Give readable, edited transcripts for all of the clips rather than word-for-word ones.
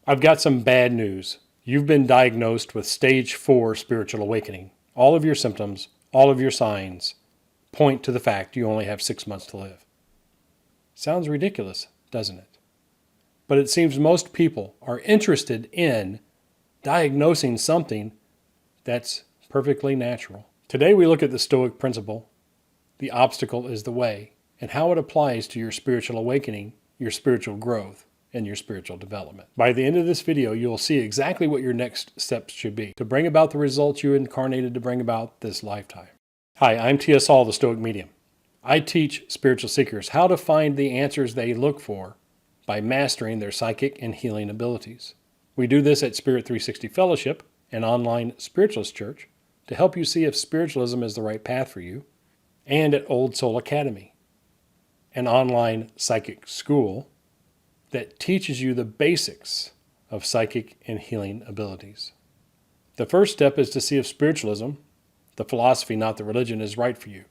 I've got some bad news. You've been diagnosed with stage 4 spiritual awakening. All of your symptoms, all of your signs point to the fact you only have 6 months to live. Sounds ridiculous, doesn't it? But it seems most people are interested in diagnosing something that's perfectly natural. Today we look at the Stoic principle, the obstacle is the way, and how it applies to your spiritual awakening, your spiritual growth, and your spiritual development. By the end of this video, you'll see exactly what your next steps should be to bring about the results you incarnated to bring about this lifetime. Hi, I'm T.S. Hall, the Stoic Medium. I teach spiritual seekers how to find the answers they look for by mastering their psychic and healing abilities. We do this at Spirit 360 Fellowship, an online spiritualist church, to help you see if spiritualism is the right path for you, and at Old Soul Academy, an online psychic school that teaches you the basics of psychic and healing abilities. The first step is to see if spiritualism, the philosophy, not the religion, is right for you.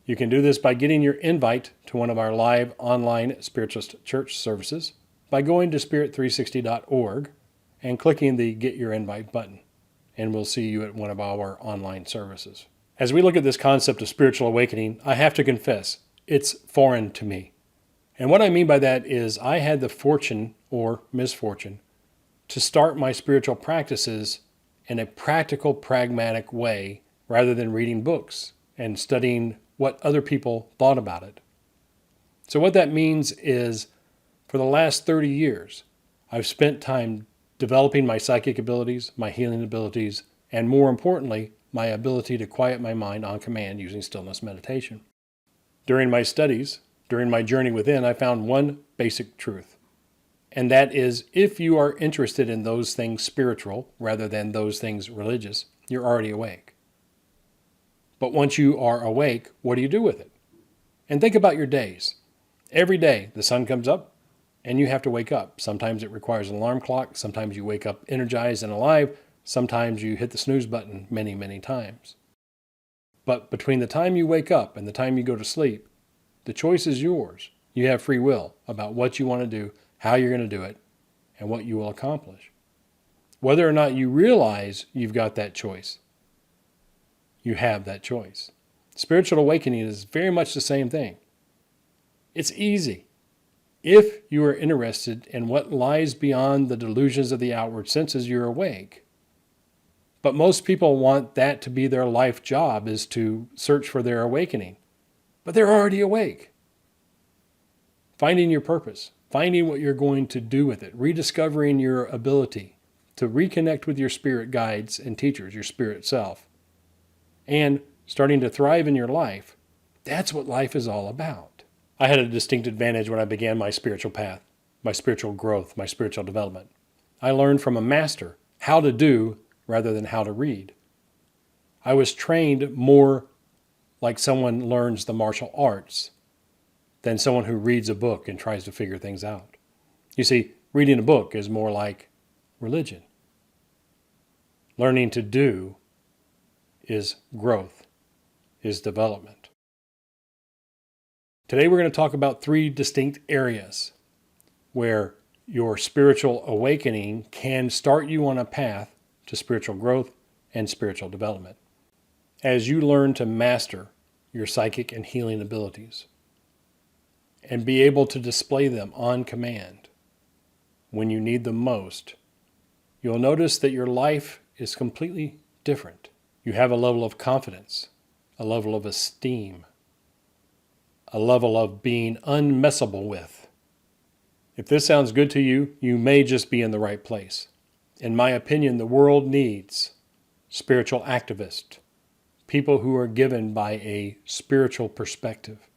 You can do this by getting your invite to one of our live online spiritualist church services by going to spirit360.org and clicking the Get Your Invite button, and we'll see you at one of our online services. As we look at this concept of spiritual awakening, I have to confess, it's foreign to me. And what I mean by that is I had the fortune or misfortune to start my spiritual practices in a practical, pragmatic way rather than reading books and studying what other people thought about it. So what that means is for the last 30 years, I've spent time developing my psychic abilities, my healing abilities, and more importantly, my ability to quiet my mind on command using stillness meditation. During my studies, during my journey within, I found one basic truth. And that is, if you are interested in those things spiritual rather than those things religious, you're already awake. But once you are awake, what do you do with it? And think about your days. Every day, the sun comes up and you have to wake up. Sometimes it requires an alarm clock. Sometimes you wake up energized and alive. Sometimes you hit the snooze button many, many times. But between the time you wake up and the time you go to sleep, the choice is yours. You have free will about what you want to do, how you're going to do it, and what you will accomplish. Whether or not you realize you've got that choice, you have that choice. Spiritual awakening is very much the same thing. It's easy. If you are interested in what lies beyond the delusions of the outward senses, you're awake. But most people want that to be their life job, is to search for their awakening. But they're already awake. Finding your purpose, finding what you're going to do with it, rediscovering your ability to reconnect with your spirit guides and teachers, your spirit self, and starting to thrive in your life, that's what life is all about. I had a distinct advantage when I began my spiritual path, my spiritual growth, my spiritual development. I learned from a master how to do rather than how to read. I was trained more like someone learns the martial arts than someone who reads a book and tries to figure things out. You see, reading a book is more like religion. Learning to do is growth, is development. Today we're going to talk about 3 distinct areas where your spiritual awakening can start you on a path to spiritual growth and spiritual development. As you learn to master your psychic and healing abilities and be able to display them on command when you need them most, you'll notice that your life is completely different. You have a level of confidence, a level of esteem, a level of being unmessable with. If this sounds good to you, you may just be in the right place. In my opinion, the world needs spiritual activists, people who are given by a spiritual perspective.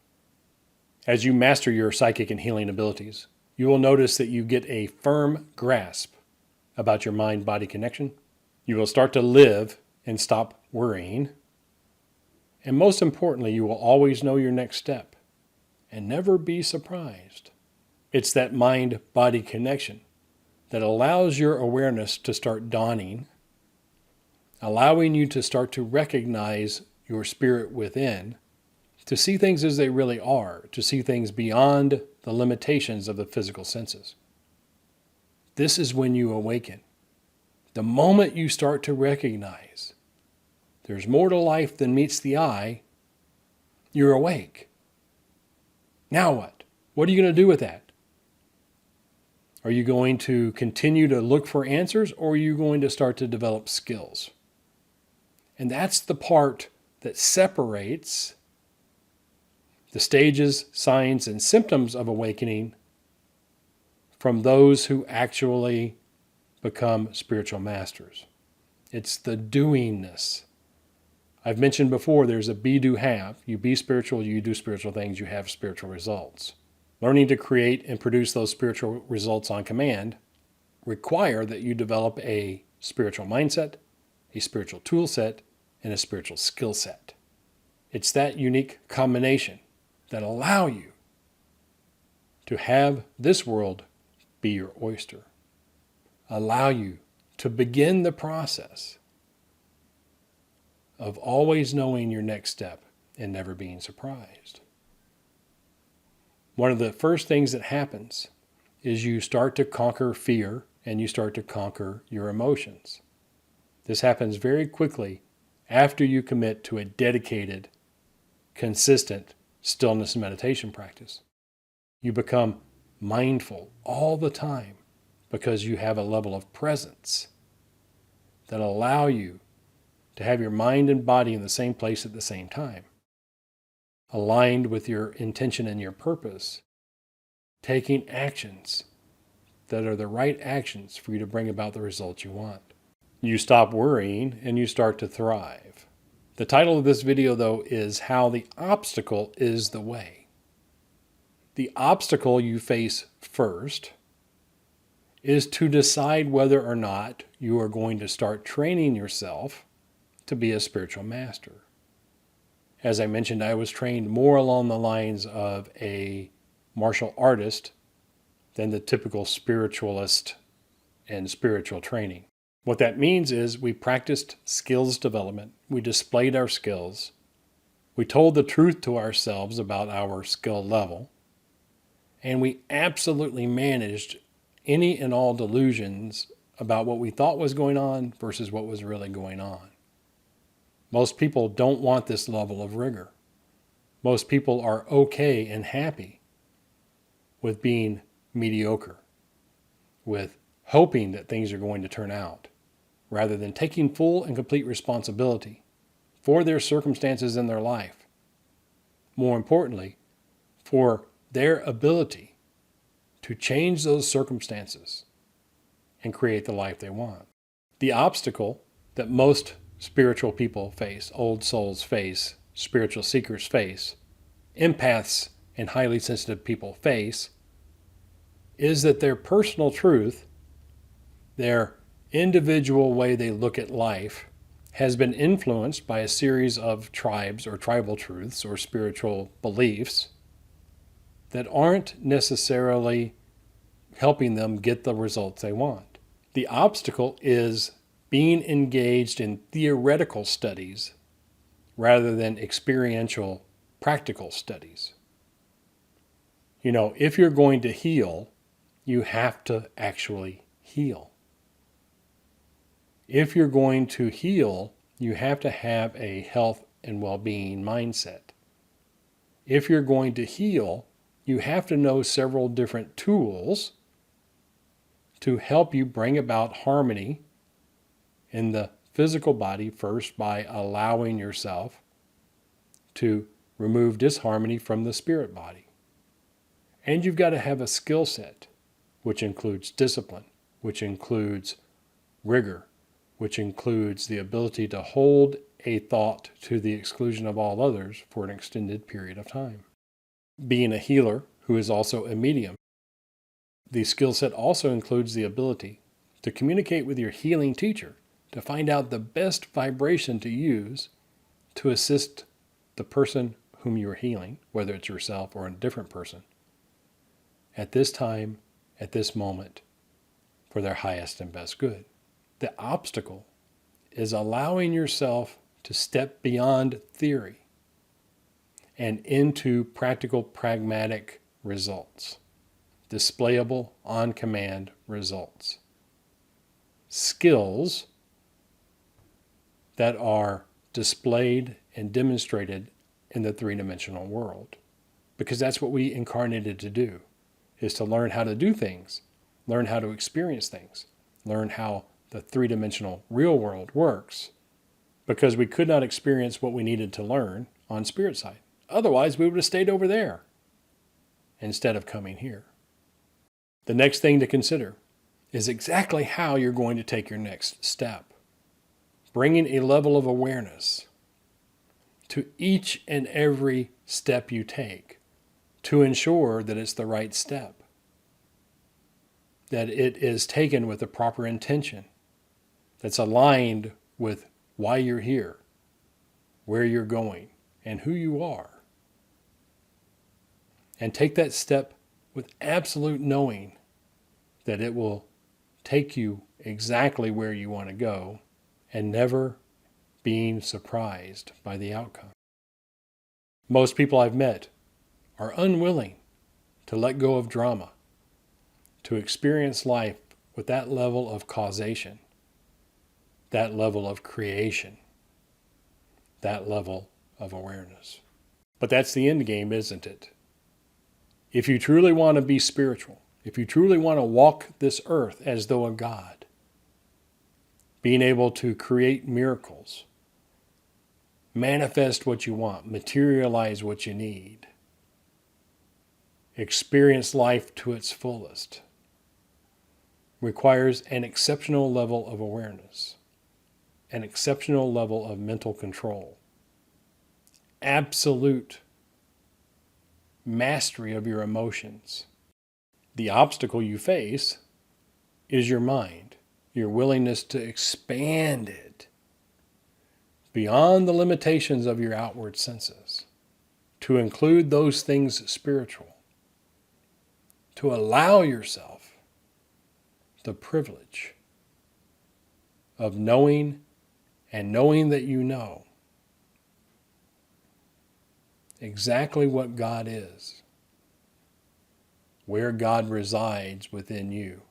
As you master your psychic and healing abilities, you will notice that you get a firm grasp about your mind-body connection. You will start to live and stop worrying. And most importantly, you will always know your next step and never be surprised. It's that mind-body connection that allows your awareness to start dawning, allowing you to start to recognize your spirit within, to see things as they really are, to see things beyond the limitations of the physical senses. this is when you awaken. The moment you start to recognize there's more to life than meets the eye, you're awake. Now what? What are you going to do with that? Are you going to continue to look for answers, or are you going to start to develop skills? And that's the part that separates the stages, signs, and symptoms of awakening from those who actually become spiritual masters. It's the doingness. I've mentioned before, there's a be, do, have. You be spiritual, you do spiritual things, you have spiritual results. Learning to create and produce those spiritual results on command require that you develop a spiritual mindset, a spiritual tool set, and a spiritual skill set. It's that unique combination that allow you to have this world be your oyster. Allow you to begin the process of always knowing your next step and never being surprised. One of the first things that happens is you start to conquer fear and you start to conquer your emotions. This happens very quickly after you commit to a dedicated, consistent stillness and meditation practice. You become mindful all the time because you have a level of presence that allow you to have your mind and body in the same place at the same time, aligned with your intention and your purpose, taking actions that are the right actions for you to bring about the results you want. You stop worrying and you start to thrive. The title of this video, though, is How the Obstacle is the Way. The obstacle you face first is to decide whether or not you are going to start training yourself to be a spiritual master. As I mentioned, I was trained more along the lines of a martial artist than the typical spiritualist and spiritual training. What that means is we practiced skills development. We displayed our skills. We told the truth to ourselves about our skill level. And we absolutely managed any and all delusions about what we thought was going on versus what was really going on. Most people don't want this level of rigor. Most people are okay and happy with being mediocre, with hoping that things are going to turn out, rather than taking full and complete responsibility for their circumstances in their life. More importantly, for their ability to change those circumstances and create the life they want. The obstacle that most spiritual people face, old souls face, spiritual seekers face, empaths and highly sensitive people face, is that their personal truth, their individual way they look at life, has been influenced by a series of tribes or tribal truths or spiritual beliefs that aren't necessarily helping them get the results they want. The obstacle is being engaged in theoretical studies rather than experiential, practical studies. You know, if you're going to heal, you have to actually heal. If you're going to heal, you have to have a health and well-being mindset. If you're going to heal, you have to know several different tools to help you bring about harmony in the physical body, first by allowing yourself to remove disharmony from the spirit body. And you've got to have a skill set, which includes discipline, which includes rigor, which includes the ability to hold a thought to the exclusion of all others for an extended period of time. Being a healer who is also a medium, the skill set also includes the ability to communicate with your healing teacher to find out the best vibration to use to assist the person whom you are healing, whether it's yourself or a different person, at this time, at this moment, for their highest and best good. The obstacle is allowing yourself to step beyond theory and into practical, pragmatic results. displayable on command results. Skills that are displayed and demonstrated in the three-dimensional world. Because that's what we incarnated to do, is to learn how to do things, learn how to experience things, learn how the three-dimensional real world works, because we could not experience what we needed to learn on spirit side. Otherwise, we would have stayed over there instead of coming here. The next thing to consider is exactly how you're going to take your next step. Bringing a level of awareness to each and every step you take to ensure that it's the right step, that it is taken with the proper intention, that's aligned with why you're here, where you're going, and who you are. And take that step with absolute knowing that it will take you exactly where you want to go, and never being surprised by the outcome. Most people I've met are unwilling to let go of drama, to experience life with that level of causation, that level of creation, that level of awareness. But that's the end game, isn't it? If you truly want to be spiritual, if you truly want to walk this earth as though a God, being able to create miracles, manifest what you want, materialize what you need, experience life to its fullest, requires an exceptional level of awareness, an exceptional level of mental control, absolute mastery of your emotions. The obstacle you face is your mind, your willingness to expand it beyond the limitations of your outward senses, to include those things spiritual, to allow yourself the privilege of knowing and knowing that you know exactly what God is, where God resides within you,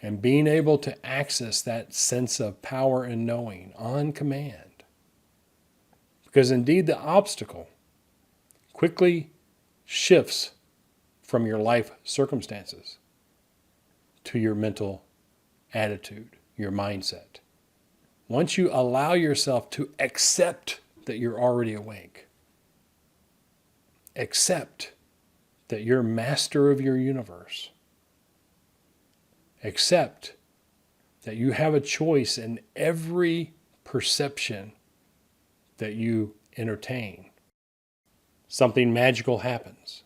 and being able to access that sense of power and knowing on command. Because indeed the obstacle quickly shifts from your life circumstances to your mental attitude, your mindset. Once you allow yourself to accept that you're already awake, accept that you're master of your universe, accept that you have a choice in every perception that you entertain, something magical happens.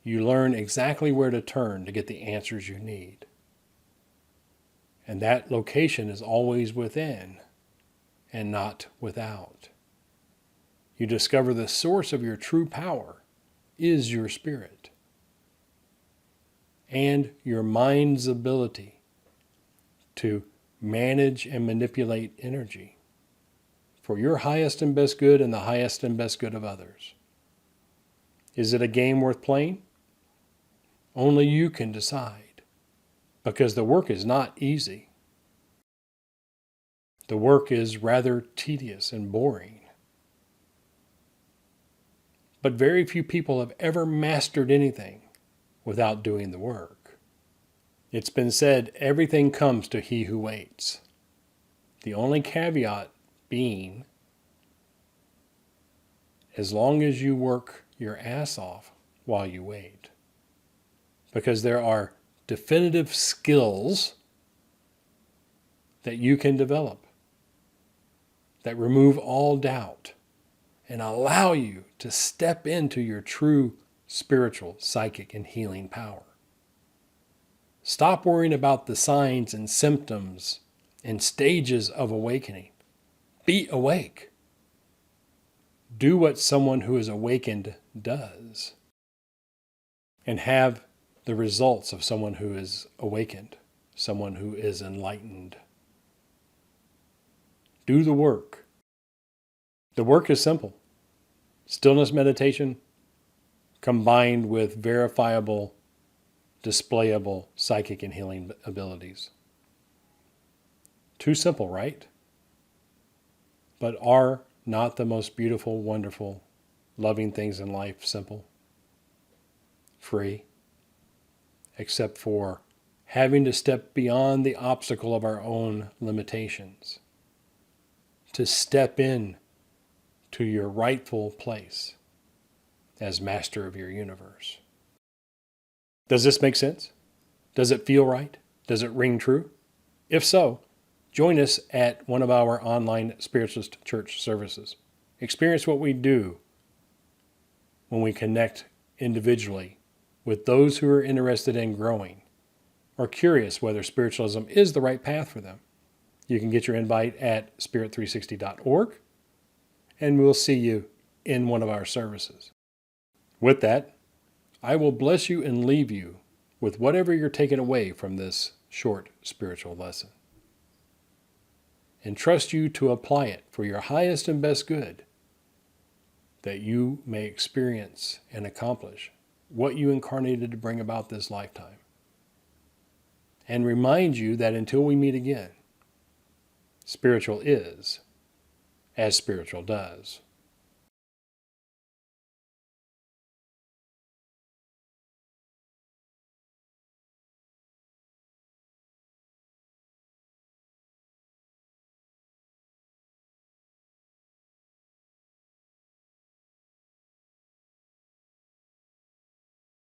You learn exactly where to turn to get the answers you need. And that location is always within and not without. You discover the source of your true power is your spirit and your mind's ability to manage and manipulate energy for your highest and best good and the highest and best good of others. Is it a game worth playing? Only you can decide, because the work is not easy. The work is rather tedious and boring. But very few people have ever mastered anything without doing the work. It's been said, everything comes to he who waits. The only caveat being, as long as you work your ass off while you wait. Because there are definitive skills that you can develop that remove all doubt and allow you to step into your true spiritual, psychic, and healing power. Stop worrying about the signs and symptoms and stages of awakening. Be awake. Do what someone who is awakened does, and have the results of someone who is awakened, someone who is enlightened. Do the work. The work is simple. Stillness meditation, combined with verifiable, displayable psychic and healing abilities. Too simple, right? But are not the most beautiful, wonderful, loving things in life simple? Free? Except for having to step beyond the obstacle of our own limitations, to step in to your rightful place as master of your universe. Does this make sense? Does it feel right? Does it ring true? If so, join us at one of our online Spiritualist Church services. Experience what we do when we connect individually with those who are interested in growing or curious whether spiritualism is the right path for them. You can get your invite at spirit360.org, and we'll see you in one of our services. With that, I will bless you and leave you with whatever you're taking away from this short spiritual lesson, and trust you to apply it for your highest and best good, that you may experience and accomplish what you incarnated to bring about this lifetime. And remind you that until we meet again, spiritual is as spiritual does.